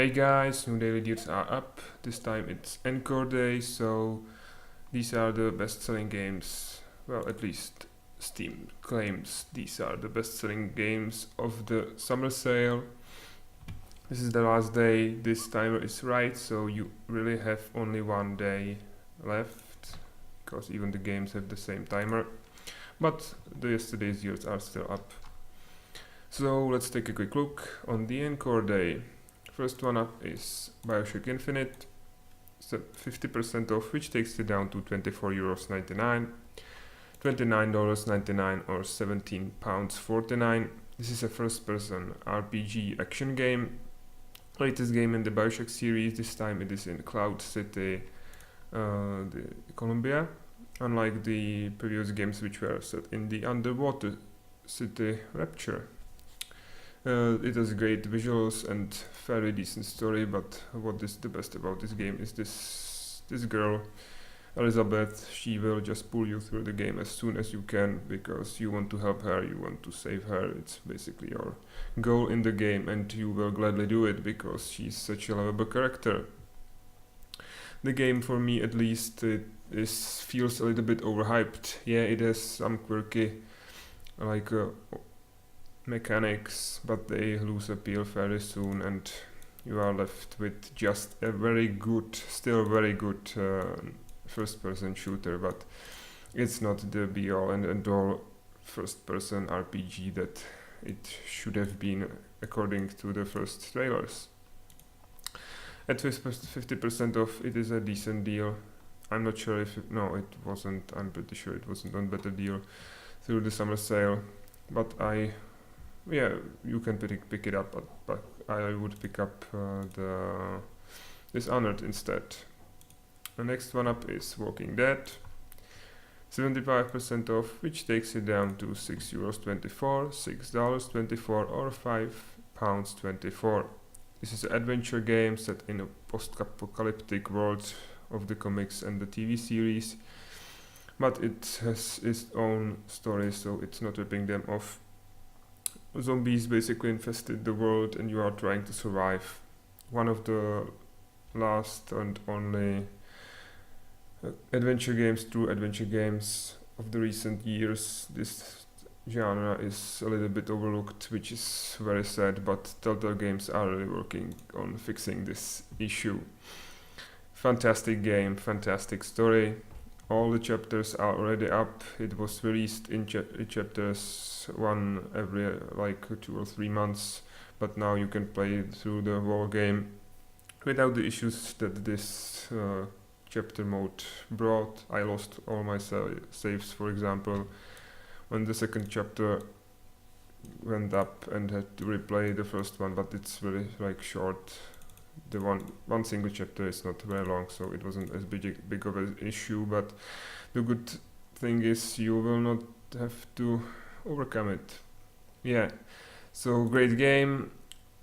Hey guys, new daily deals are up. This time it's Encore Day, so these are the best-selling games. Well, at least Steam claims these are the best-selling games of the summer sale. This is the last day. This timer is right, so you really have only one day left, because even the games have the same timer. But the yesterday's deals are still up. So let's take a quick look on the Encore Day. First one up is Bioshock Infinite, so 50% off, which takes it down to €24.99, $29.99 or £17.49. This is a first-person RPG action game, latest game in the Bioshock series. This time it is in Cloud City, Colombia, unlike the previous games which were set in the underwater city Rapture. It has great visuals and fairly decent story, but what is the best about this game is this girl, Elizabeth. She will just pull you through the game as soon as you can, because you want to help her, you want to save her. It's basically your goal in the game, and you will gladly do it because she's such a lovable character. The game, for me at least, feels a little bit overhyped. Yeah, it has some quirky mechanics, but they lose appeal very soon, and you are left with just a still very good first-person shooter, but it's not the be-all and end-all first-person RPG that it should have been according to the first trailers. At 50% off, it is a decent deal. I'm not sure if it wasn't. I'm pretty sure it wasn't on better deal through the summer sale, but you can pick it up, but I would pick up the Dishonored instead. The next one up is Walking Dead, 75% off, which takes it down to €6.24, $6.24 or £5.24. This is an adventure game set in a post-apocalyptic world of the comics and the TV series, but it has its own story, so it's not ripping them off. Zombies basically infested the world, and you are trying to survive. One of the last and only true adventure games of the recent years. This genre is a little bit overlooked, which is very sad, but Telltale Games are really working on fixing this issue. Fantastic game, fantastic story. All the chapters are already up. It was released in chapters one every 2 or 3 months, but now you can play through the whole game without the issues that this chapter mode brought. I lost all my saves, for example, when the second chapter went up and had to replay the first one, but it's really short. The one single chapter is not very long, so it wasn't as big of an issue, but the good thing is you will not have to overcome it. Yeah, so great game.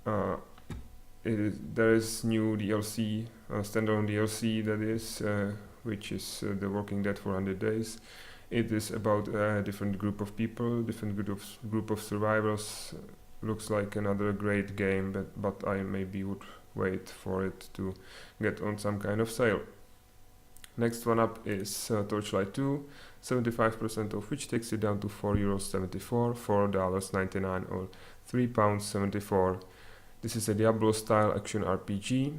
There is new DLC, standalone DLC that is, which is The Walking Dead 400 Days. It is about a different group of people, different group of survivors. Looks like another great game, but I maybe would wait for it to get on some kind of sale. Next one up is Torchlight 2, 75% off, which takes it down to €4.74, $4.99 or £3.74. This is a Diablo-style action RPG.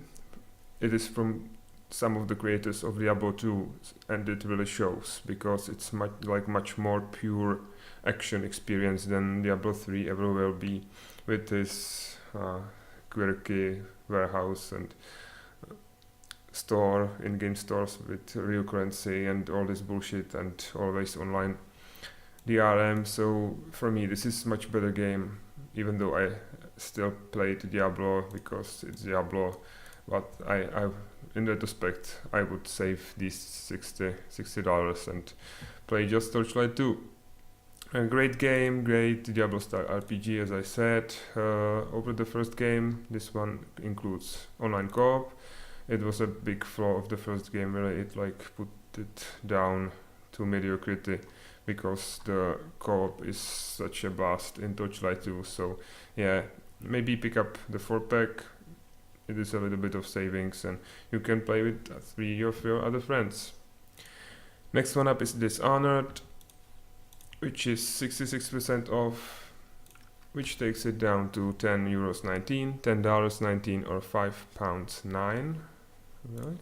It is from some of the creators of Diablo 2, and it really shows, because it's much more pure action experience than Diablo 3 ever will be, with this quirky warehouse and in-game stores with real currency and all this bullshit, and always online DRM. So for me, this is much better game, even though I still play Diablo because it's Diablo. But I in retrospect, I would save these $60 and play just Torchlight 2. A great game, great Diablo-style RPG, as I said. Over the first game, this one includes online co-op. It was a big flaw of the first game, where it put it down to mediocrity, because the co-op is such a blast in Torchlight 2. So yeah, maybe pick up the 4-pack. it is a little bit of savings, and you can play with 3 of your other friends. Next one up is Dishonored, which is 66% off, which takes it down to €10.19, $10.19 or £5.9. Right?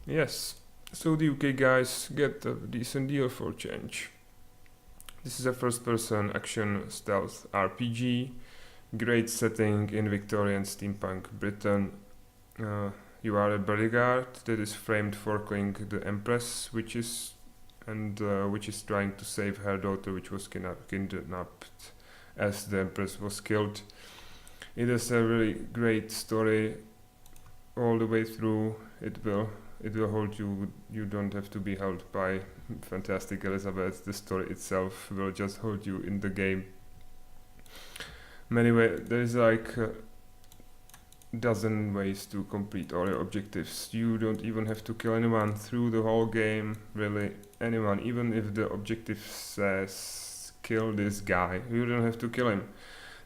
Yes, so the UK guys get a decent deal for change. This is a first-person action stealth RPG, great setting in Victorian steampunk Britain. You are a bodyguard that is framed for killing the Empress, which is trying to save her daughter, which was kidnapped as the Empress was killed. It is a really great story all the way through. It will hold you. You don't have to be held by fantastic Elizabeth. The story itself will just hold you in the game. Anyway, there is like a dozen ways to complete all your objectives. You don't even have to kill anyone through the whole game, really. Anyone, even if the objective says kill this guy, you don't have to kill him.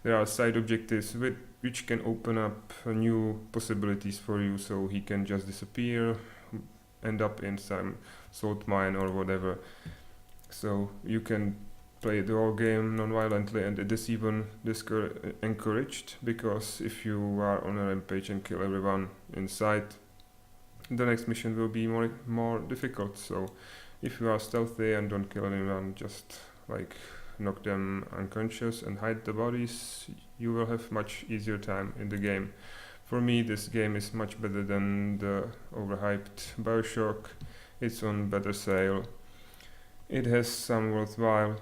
There are side objectives which can open up new possibilities for you, so he can just disappear, end up in some salt mine or whatever. So you can play the whole game non-violently, and it is even encouraged, because if you are on a rampage and kill everyone in sight, the next mission will be more difficult. So if you are stealthy and don't kill anyone, just like knock them unconscious and hide the bodies, you will have much easier time in the game. For me, this game is much better than the overhyped Bioshock. It's on better sale. It has some worthwhile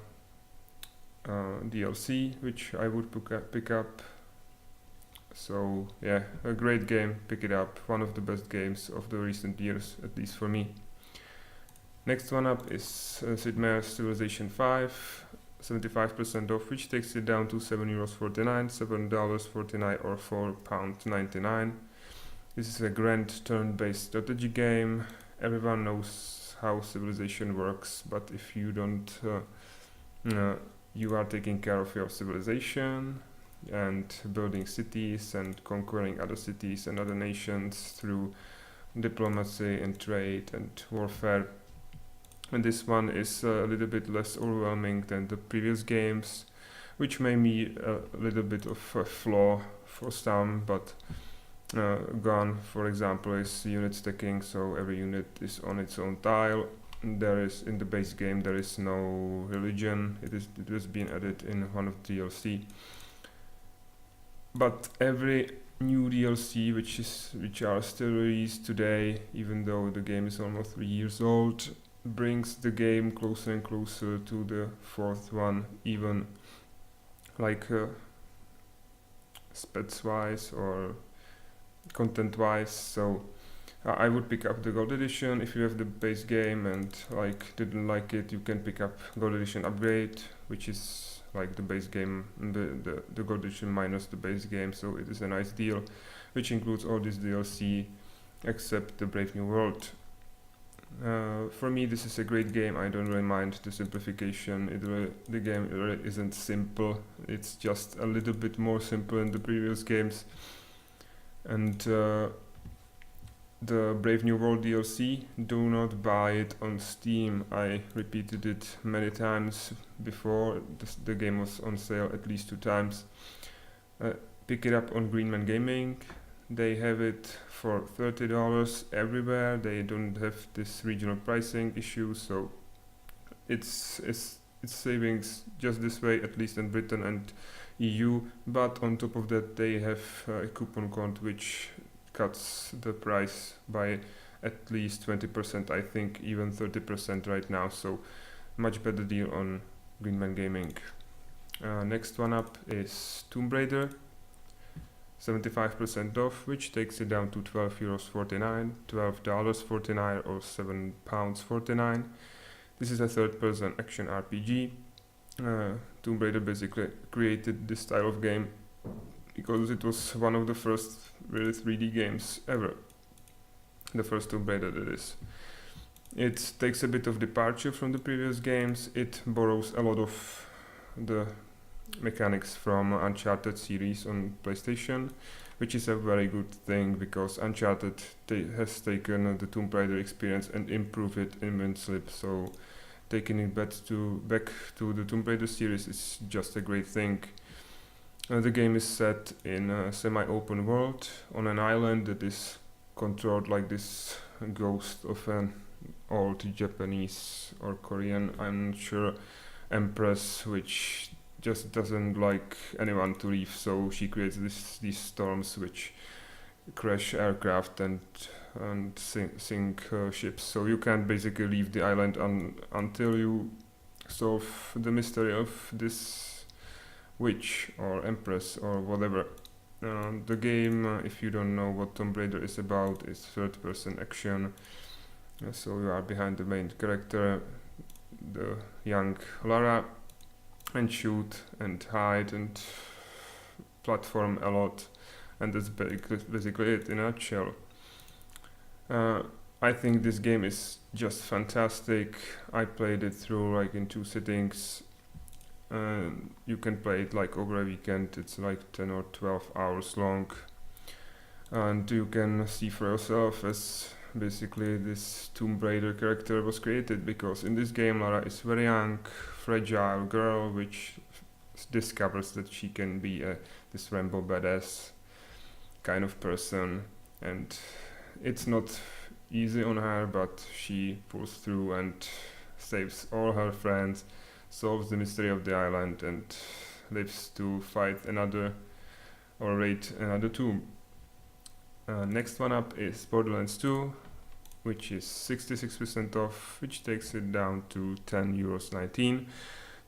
DLC, which I would pick up. So yeah, a great game, pick it up. One of the best games of the recent years, at least for me. Next one up is Sid Meier's Civilization 5, 75% off, which takes it down to €7.49, $7.49 or £4.99. This is a grand turn-based strategy game. Everyone knows how Civilization works, but if you don't, you are taking care of your civilization and building cities and conquering other cities and other nations through diplomacy and trade and warfare. And this one is a little bit less overwhelming than the previous games, which may be a little bit of a flaw for some, but Gone, for example, is unit stacking, so every unit is on its own tile. There is, in the base game, there is no religion. It has been added in one of the DLC. But every new DLC which are still released today, even though the game is almost 3 years old, brings the game closer and closer to the fourth one, even like specs wise or content wise. So I would pick up the gold edition. If you have the base game and didn't like it, you can pick up gold edition upgrade, which is like the base game, the gold edition minus the base game. So it is a nice deal, which includes all this DLC except the Brave New World. For me, this is a great game. I don't really mind the simplification. The game really isn't simple. It's just a little bit more simple than the previous games. And the Brave New World DLC, do not buy it on Steam. I repeated it many times before. The game was on sale at least 2 times. Pick it up on Greenman Gaming. They have it for $30 everywhere. They don't have this regional pricing issue, so it's savings just this way, at least in Britain and EU. But on top of that, they have a coupon code which cuts the price by at least 20%, I think even 30% right now, so much better deal on Greenman Gaming. Next one up is Tomb Raider, 75% off, which takes it down to €12.49, $12.49 or £7.49. This is a third-person action RPG. Tomb Raider basically created this style of game because it was one of the first really 3D games ever. The first Tomb Raider, that is. It takes a bit of departure from the previous games. It borrows a lot of the mechanics from Uncharted series on PlayStation, which is a very good thing because Uncharted has taken the Tomb Raider experience and improved it immensely. So taking it back to the Tomb Raider series is just a great thing. The game is set in a semi-open world on an island that is controlled like this ghost of an old Japanese or Korean, I'm not sure, empress, which just doesn't like anyone to leave. So she creates these storms which crash aircraft and sink ships. So you can't basically leave the island until you solve the mystery of this witch or empress or whatever. The game, if you don't know what Tomb Raider is about, is third-person action. So you are behind the main character, the young Lara, and shoot and hide and platform a lot, and that's basically it in a nutshell. I think this game is just fantastic. I played it through like in 2 sittings. You can play it like over a weekend. It's like 10 or 12 hours long, and you can see for yourself as basically this Tomb Raider character was created, because in this game Lara is very young, fragile girl which discovers that she can be this Rambo badass kind of person, and it's not easy on her, but she pulls through and saves all her friends, solves the mystery of the island, and lives to fight another or raid another tomb. Next one up is Borderlands 2, which is 66% off, which takes it down to €10.19,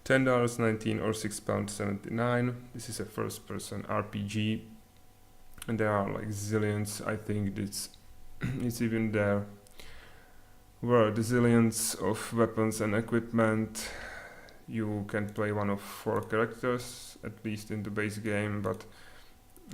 $10.19 or £6.79. This is a first-person RPG, and there are like zillions. I think it's even there were the zillions of weapons and equipment. You can play one of 4 characters, at least in the base game, but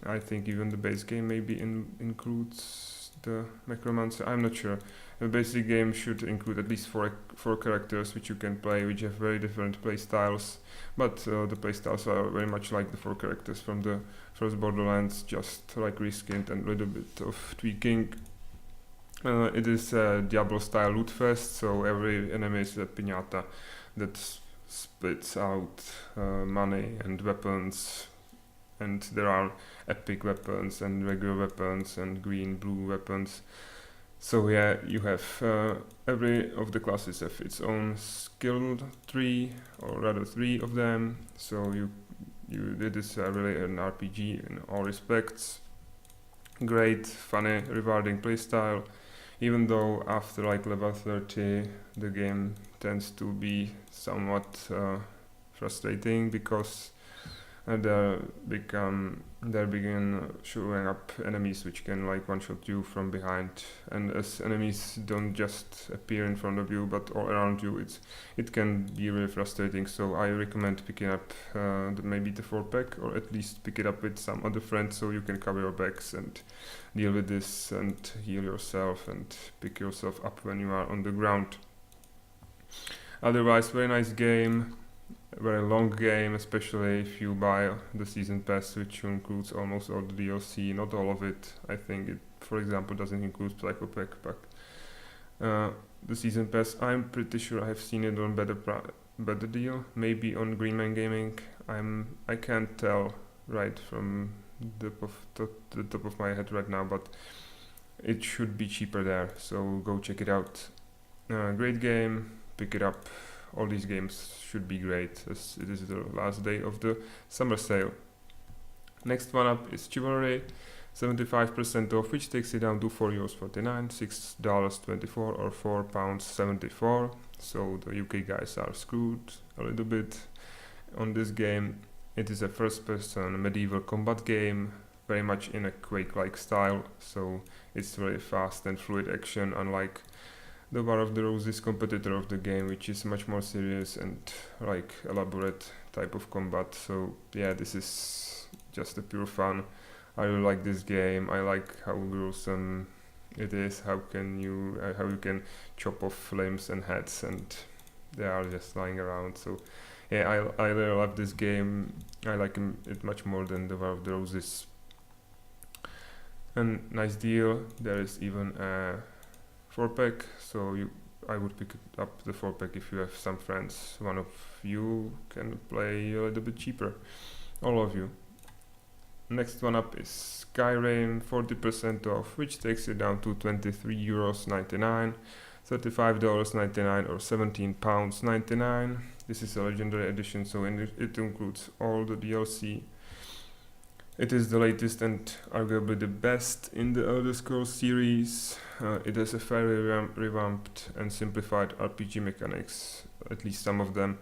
I think even the base game maybe includes the Necromancer. I'm not sure. The basic game should include at least four characters which you can play, which have very different play styles, but the play styles are very much like the 4 characters from the first Borderlands, just like reskinned and a little bit of tweaking. It is a Diablo-style loot fest, so every enemy is a piñata that spits out money and weapons, and there are epic weapons and regular weapons and green, blue weapons. So yeah, you have every of the classes have its own skill tree, or rather 3 of them. So it is really an RPG in all respects. Great, funny, rewarding playstyle. Even though after like level 30 the game tends to be somewhat frustrating, because there begin showing up enemies which can like one-shot you from behind, and as enemies don't just appear in front of you but all around you, it can be really frustrating. So I recommend picking up maybe the 4-pack, or at least pick it up with some other friends so you can cover your backs and deal with this and heal yourself and pick yourself up when you are on the ground. Otherwise, very nice game. Very long game, especially if you buy the season pass, which includes almost all the DLC, not all of it. I think it, for example, doesn't include Psycho Pack, but the season pass, I'm pretty sure I have seen it on better deal, maybe on Greenman Gaming. I can't tell right from the top of my head right now, but it should be cheaper there, so go check it out. Great game, pick it up. All these games should be great, as it is the last day of the summer sale. Next one up is Chivalry, 75% off, which takes it down to €4.49, $6.24 or £4.74. So the UK guys are screwed a little bit on this game. It is a first-person medieval combat game, very much in a Quake-like style, so it's very fast and fluid action, unlike the War of the Roses competitor of the game, which is much more serious and like elaborate type of combat. So yeah, this is just a pure fun. I really like this game. I like how gruesome it is. How you can chop off limbs and heads, and they are just lying around. So yeah, I really love this game. I like it much more than the War of the Roses. And nice deal. There is even a 4-pack, so I would pick up the 4-pack if you have some friends. One of you can play a little bit cheaper. All of you. Next one up is Skyrim, 40% off, which takes it down to €23.99, $35.99 or £17.99. This is a legendary edition, so it includes all the DLC. It is the latest and arguably the best in the Elder Scrolls series. It has a fairly revamped and simplified RPG mechanics, at least some of them,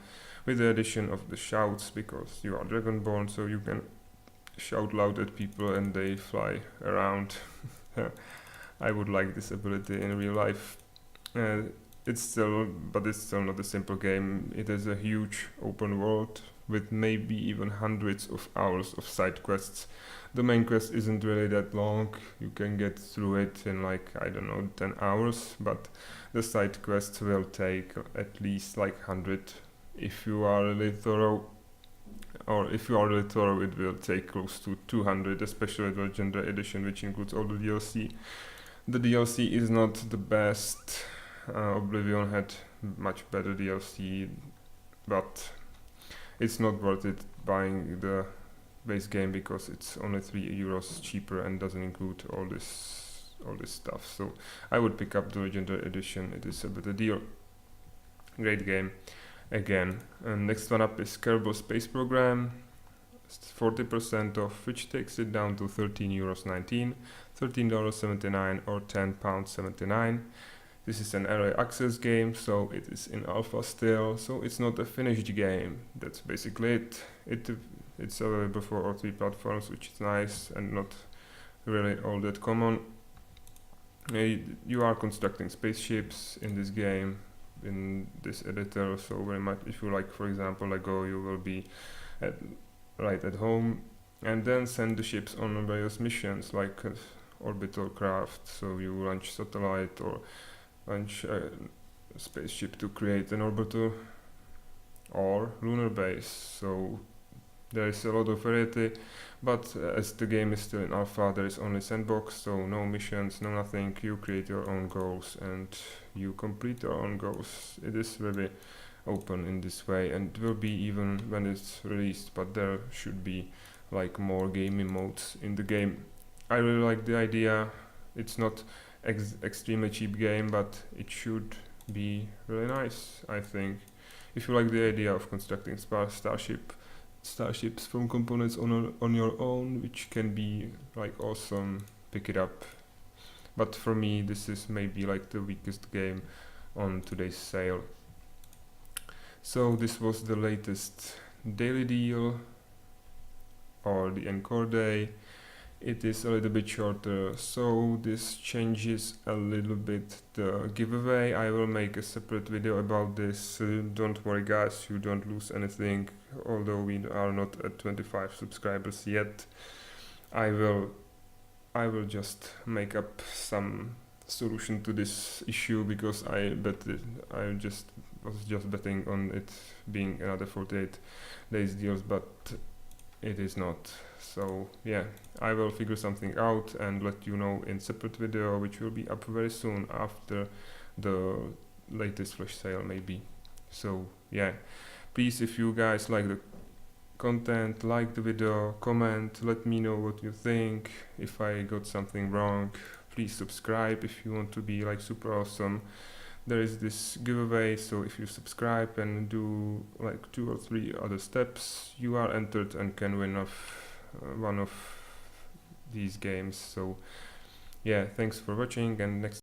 with the addition of the shouts, because you are Dragonborn, so you can shout loud at people and they fly around. I would like this ability in real life. It's still not a simple game. It has a huge open world with maybe even hundreds of hours of side quests. The main quest isn't really that long. You can get through it in like, I don't know, 10 hours, but the side quests will take at least like 100 if you are really thorough. Or if you are really thorough, it will take close to 200, especially the Legendary Edition, which includes all the DLC. The DLC is not the best. Oblivion had much better DLC, but it's not worth it buying the base game because it's only €3 cheaper and doesn't include all this stuff. So I would pick up the Legendary Edition. It is a better deal. Great game. Again, and next one up is Kerbal Space Program, 40% off, which takes it down to €13.19, $13.79 or £10.79. This is an early access game, so it is in alpha still, so it's not a finished game. That's basically it. It's available for all 3 platforms, which is nice and not really all that common. You are constructing spaceships in this game, in this editor, so very much if you like, for example, Lego, you will be right at home and then send the ships on various missions like orbital craft, so you launch satellite or launch a spaceship to create an orbital or lunar base. So there is a lot of variety, but as the game is still in alpha, there is only sandbox, so no missions, no nothing. You create your own goals and you complete your own goals. It is really open in this way, and will be even when it's released, but there should be like more gaming modes in the game. I really like the idea. It's not extremely cheap game, but it should be really nice, I think. If you like the idea of constructing starships from components on your own, which can be like awesome, pick it up. But for me, this is maybe like the weakest game on today's sale. So this was the latest daily deal, or the Encore Day. It is a little bit shorter, so this changes a little bit the giveaway. I will make a separate video about this. Don't worry guys, you don't lose anything, although we are not at 25 subscribers yet. I will just make up some solution to this issue, because I was just betting on it being another 48 days deals, but it is not. So yeah, I will figure something out and let you know in separate video, which will be up very soon after the latest flash sale maybe. So yeah, please, if you guys like the content, like the video, comment, let me know what you think. If I got something wrong, please subscribe if you want to be like super awesome. There is this giveaway, so if you subscribe and do like 2 or 3 other steps, you are entered and can win one of these games. So yeah, thanks for watching, and next